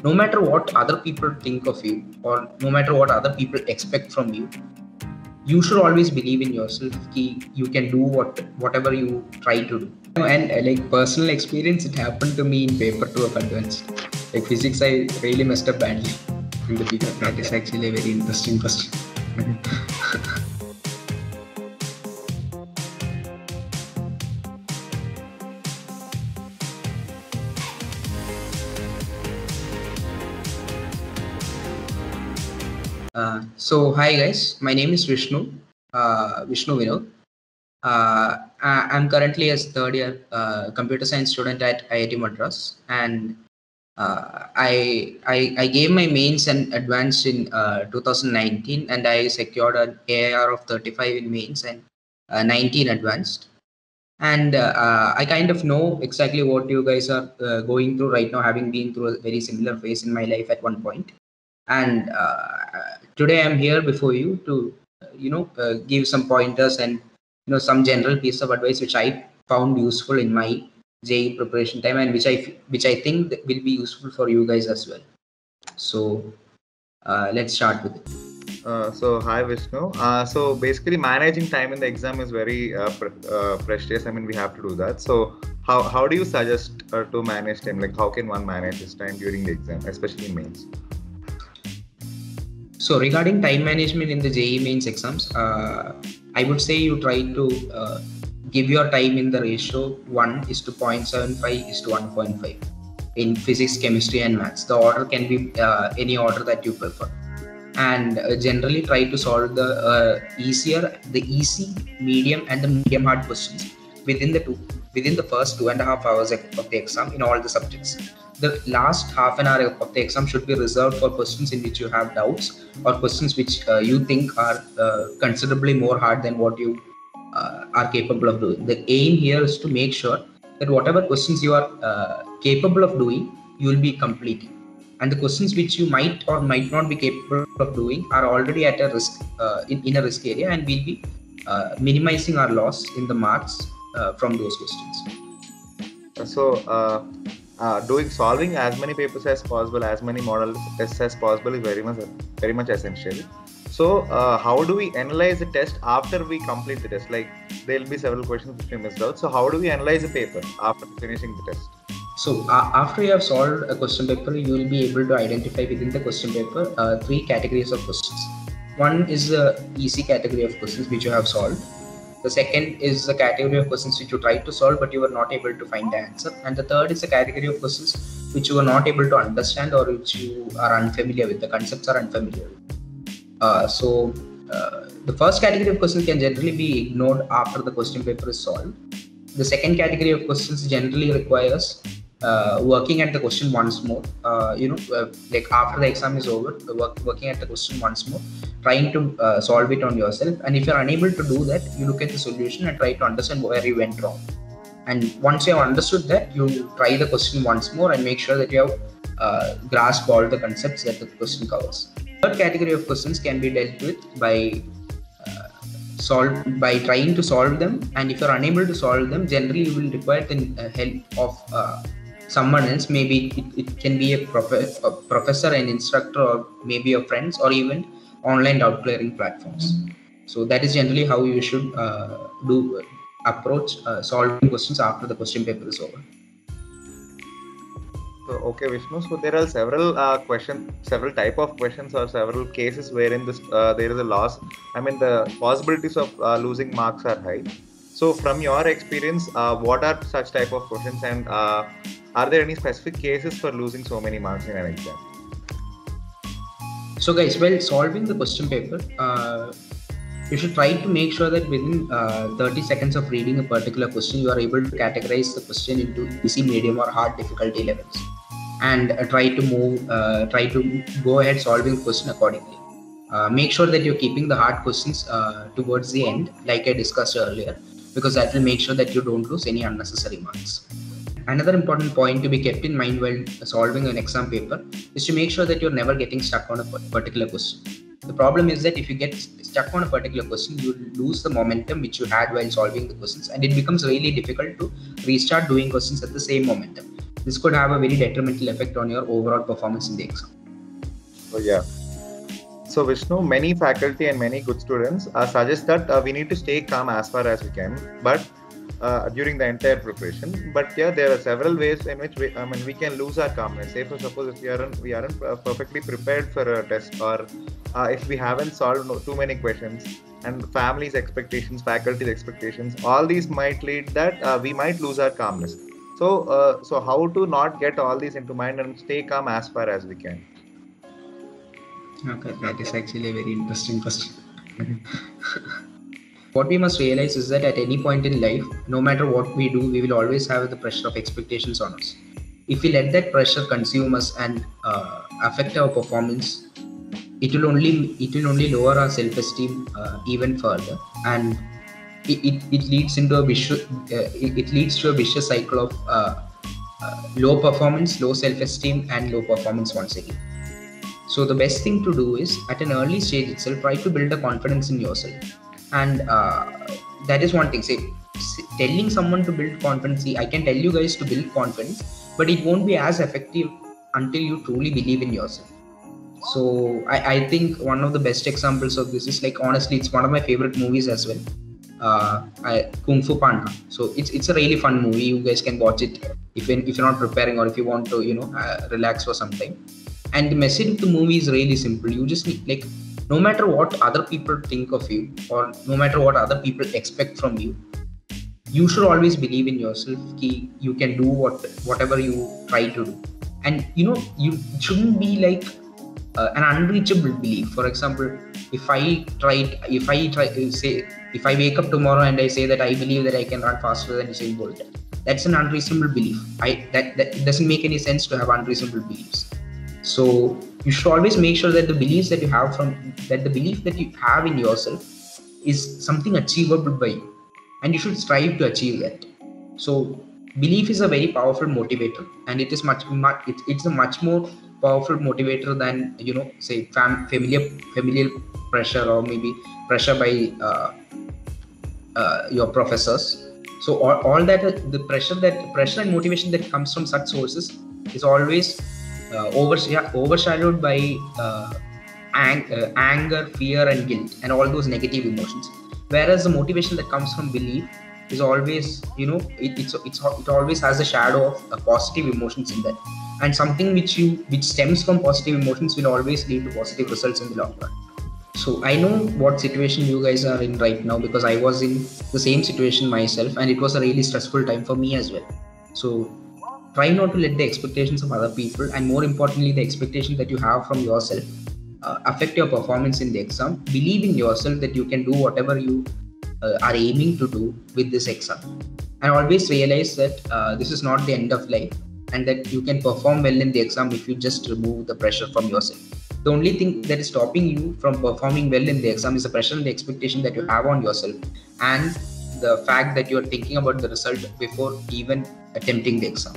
no matter what other people think of you, or no matter what other people expect from you, you should always believe in yourself. You can do whatever you try to do. And like personal experience, it happened to me in paper 2 of advanced. Like physics, I really messed up badly in the paper. That is actually a very interesting question. So hi guys, my name is Vishnu Vinod. I'm currently a third year computer science student at IIT Madras, and I gave my mains and advanced in 2019, and I secured an AIR of 35 in mains and 19 advanced. And I kind of know exactly what you guys are going through right now, having been through a very similar phase in my life at one point. And today I'm here before you to give some pointers and some general piece of advice which I found useful in my JEE preparation time, and which I think that will be useful for you guys as well. So let's start with it. So hi Vishnu. So basically managing time in the exam is very precious. I mean, we have to do that. So how do you suggest to manage time? Like how can one manage his time during the exam, especially in mains? So regarding time management in the JEE mains exams, I would say you try to give your time in the ratio 1:0.75:1.5 in physics, chemistry and maths. The order can be any order that you prefer. And generally try to solve the easy, medium and the medium hard questions within the first 2.5 hours of the exam in all the subjects. The last half an hour of the exam should be reserved for questions in which you have doubts, or questions which you think are considerably more hard than what you are capable of doing. The aim here is to make sure that whatever questions you are capable of doing, you will be completing. And the questions which you might or might not be capable of doing are already at a risk, in a risk area, and we'll be minimizing our loss in the marks from those questions. So solving as many papers as possible, as many models as possible is very much essential. So how do we analyze the test after we complete the test? Like there will be several questions which we missed out. So how do we analyze the paper after finishing the test? So after you have solved a question paper, you will be able to identify within the question paper 3 categories of questions. One is the easy category of questions which you have solved. The second is the category of questions which you tried to solve but you were not able to find the answer. And the third is the category of questions which you were not able to understand, or which you are unfamiliar with. The concepts are unfamiliar with. The first category of questions can generally be ignored after the question paper is solved. The second category of questions generally requires working at the question once more, like after the exam is over, working at the question once more, trying to solve it on yourself. And if you're unable to do that, you look at the solution and try to understand where you went wrong. And once you have understood that, you try the question once more and make sure that you have grasped all the concepts that the question covers. Third category of questions can be dealt with by trying to solve them. And if you're unable to solve them, generally you will require the help of someone else. Maybe it can be a professor, an instructor, or maybe your friends, or even online doubt clearing platforms. So that is generally how you should approach solving questions after the question paper is over. So, okay, Vishnu. So there are several several type of questions, or several cases wherein there is a loss. I mean, the possibilities of losing marks are high. So from your experience, what are such type of questions, and are there any specific cases for losing so many marks in an exam? So guys, while solving the question paper, you should try to make sure that within 30 seconds of reading a particular question, you are able to categorize the question into easy, medium or hard difficulty levels, and try to go ahead solving the question accordingly. Make sure that you're keeping the hard questions towards the end, like I discussed earlier, because that will make sure that you don't lose any unnecessary marks. Another important point to be kept in mind while solving an exam paper is to make sure that you're never getting stuck on a particular question. The problem is that if you get stuck on a particular question, you lose the momentum which you had while solving the questions, and it becomes really difficult to restart doing questions at the same momentum. this could have a very detrimental effect on your overall performance in the exam. Oh yeah. So Vishnu, many faculty and many good students suggest that we need to stay calm as far as we can, but during the entire preparation. But yeah, there are several ways in which we can lose our calmness. Say for suppose if we aren't perfectly prepared for a test, or if we haven't solved too many questions, and family's expectations, faculty's expectations, all these might lead that we might lose our calmness. So how to not get all these into mind and stay calm as far as we can? Okay, that is actually a very interesting question. What we must realize is that at any point in life, no matter what we do, we will always have the pressure of expectations on us. If we let that pressure consume us and affect our performance, it will only lower our self-esteem even further, and it leads into a vicious cycle of low performance, low self-esteem, and low performance once again. So the best thing to do is at an early stage itself, try to build a confidence in yourself. And that is one thing. Say, telling someone to build confidence, I can tell you guys to build confidence, but it won't be as effective until you truly believe in yourself. So I think one of the best examples of this is, like, honestly, it's one of my favorite movies as well. Kung Fu Panda. So it's a really fun movie. You guys can watch it if you're not preparing, or if you want to relax for some time. And the message of the movie is really simple. You just need, like, no matter what other people think of you, or no matter what other people expect from you, you should always believe in yourself. You can do whatever you try to do, and you shouldn't be like an unreachable belief. For example, if I wake up tomorrow and I say that I believe that I can run faster than Usain Bolt, that's an unreasonable belief. That doesn't make any sense to have unreasonable beliefs. So you should always make sure that the belief that you have in yourself is something achievable by you, and you should strive to achieve that. So belief is a very powerful motivator, and it is it's a much more powerful motivator than say familial pressure, or maybe pressure by your professors. So all that, the pressure and motivation that comes from such sources is always overshadowed by anger, fear, and guilt, and all those negative emotions. Whereas the motivation that comes from belief is always, it always has a shadow of positive emotions in that, and something which stems from positive emotions will always lead to positive results in the long run. So I know what situation you guys are in right now, because I was in the same situation myself, and it was a really stressful time for me as well. So try not to let the expectations of other people, and more importantly, the expectation that you have from yourself, affect your performance in the exam. Believe in yourself that you can do whatever you are aiming to do with this exam, and always realize that this is not the end of life, and that you can perform well in the exam if you just remove the pressure from yourself. The only thing that is stopping you from performing well in the exam is the pressure and the expectation that you have on yourself, and the fact that you are thinking about the result before even attempting the exam.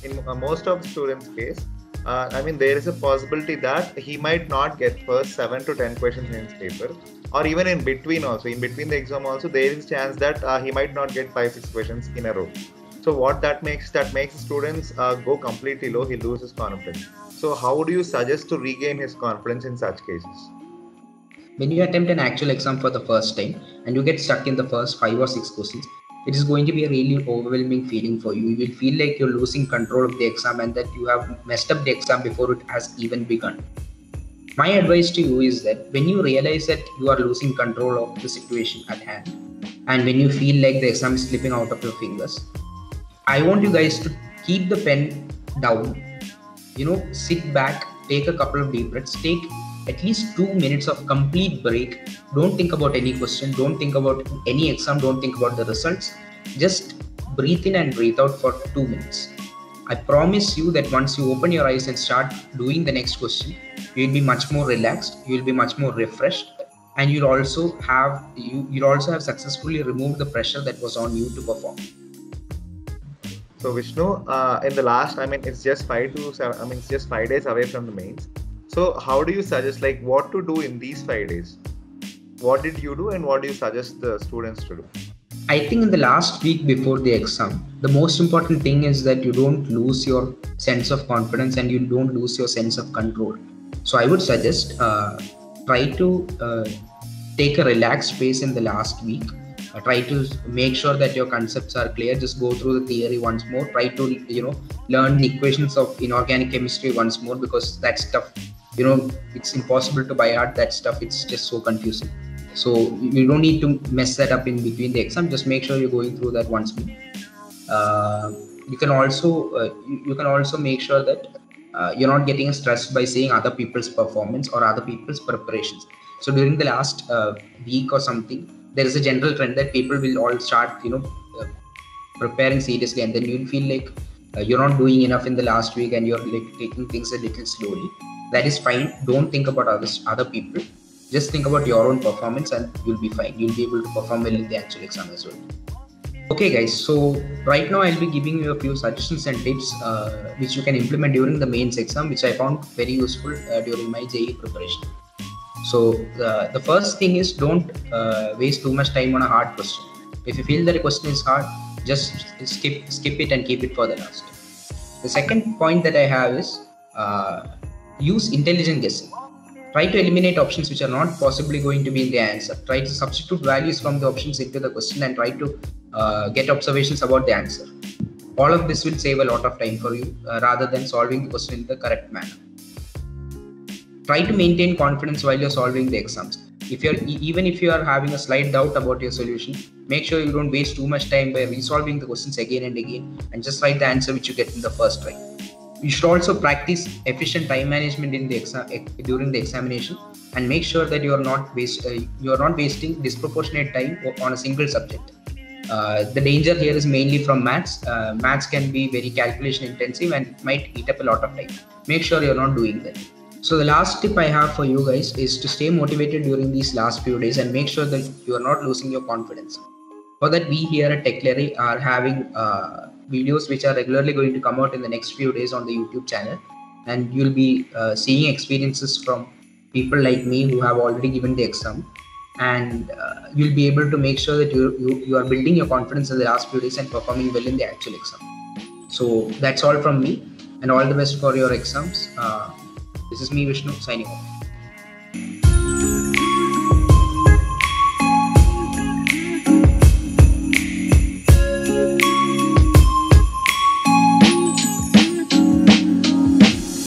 In most of the students' case, there is a possibility that he might not get first 7 to 10 questions in his paper, or even in between the exam also, there is a chance that he might not get 5-6 questions in a row. So what that makes students go completely low. He loses confidence. So how do you suggest to regain his confidence in such cases? When you attempt an actual exam for the first time and you get stuck in the first 5 or 6 questions, it is going to be a really overwhelming feeling for you. You will feel like you're losing control of the exam, and that you have messed up the exam before it has even begun. My advice to you is that when you realize that you are losing control of the situation at hand, and when you feel like the exam is slipping out of your fingers, I want you guys to keep the pen down, sit back, take a couple of deep breaths, take at least 2 minutes of complete break. Don't think about any question, don't think about any exam, don't think about the results. Just breathe in and breathe out for 2 minutes. I promise you that once you open your eyes and start doing the next question, you'll be much more relaxed, you'll be much more refreshed, and you'll also have successfully removed the pressure that was on you to perform. So Vishnu, in the last, it's just 5 to 7, it's just 5 days away from the mains. So how do you suggest, what to do in these 5 days? What did you do, and what do you suggest the students to do? I think in the last week before the exam, the most important thing is that you don't lose your sense of confidence and you don't lose your sense of control. So I would suggest try to take a relaxed pace in the last week. Try to make sure that your concepts are clear. Just go through the theory once more. Try to learn the equations of inorganic chemistry once more, because that stuff, it's impossible to by heart that stuff. It's just so confusing. So you don't need to mess that up in between the exam. Just make sure you're going through that once more. You can also make sure that you're not getting stressed by seeing other people's performance or other people's preparations. So during the last week or something, there is a general trend that people will all start preparing seriously, and then you'll feel like you're not doing enough in the last week and you're like taking things a little slowly. That is fine. Don't think about other people. Just think about your own performance and you'll be fine. You'll be able to perform well in the actual exam as well. Okay guys, so right now I'll be giving you a few suggestions and tips which you can implement during the mains exam, which I found very useful during my JEE preparation. So the first thing is, don't waste too much time on a hard question. If you feel that a question is hard, just skip it and keep it for the last. The second point that I have is use intelligent guessing. Try to eliminate options which are not possibly going to be in the answer. Try to substitute values from the options into the question and try to get observations about the answer. All of this will save a lot of time for you rather than solving the question in the correct manner. Try to maintain confidence while you're solving the exams. Even if you are having a slight doubt about your solution, make sure you don't waste too much time by resolving the questions again and again, and just write the answer which you get in the first try. You should also practice efficient time management in the during the examination, and make sure that you are not wasting disproportionate time on a single subject. The danger here is mainly from maths. Maths can be very calculation intensive and might eat up a lot of time. Make sure you're not doing that. So the last tip I have for you guys is to stay motivated during these last few days and make sure that you are not losing your confidence. For that, we here at Techlary are having videos which are regularly going to come out in the next few days on the YouTube channel, and you'll be seeing experiences from people like me who have already given the exam, and you'll be able to make sure that you are building your confidence in the last few days and performing well in the actual exam. So that's all from me, and all the best for your exams. This is me, Vishnu, signing off.